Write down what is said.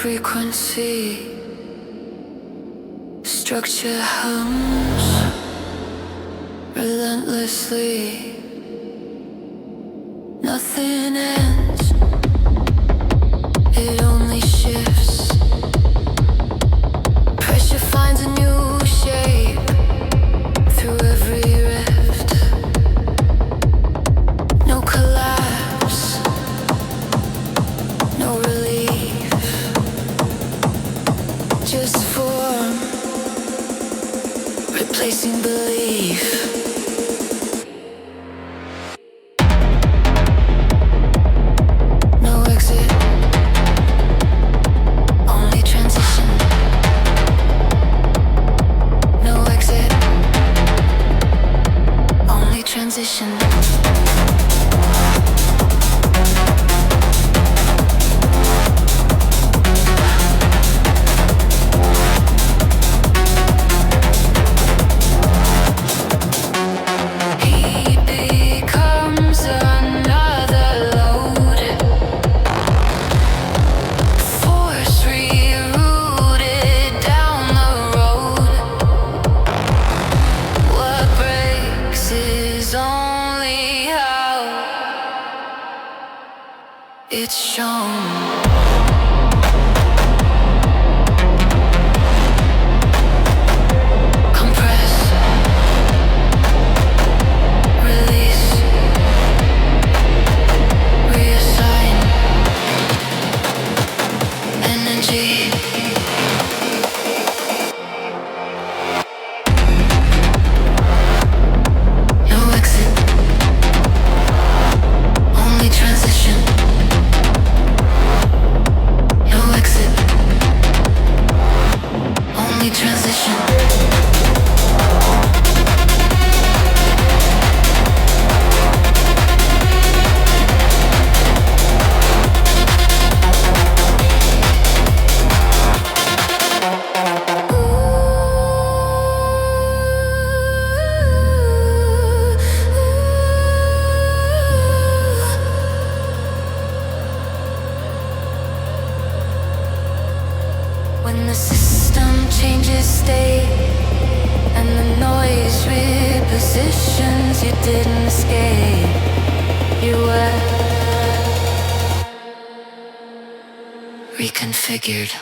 frequency. Structure hums relentlessly. Nothing ends, it only shifts. Pressure finds a new shape through every rift. No collapse, no relief, just form, replacing belief. Transition. He becomes another load. Force rerouted down the road. What breaks is only how it's shown. Compress, release, reassign, energy. No exit, only transition. No exit, only transition. When the system changes state and the noise repositions, you didn't escape. You were reconfigured.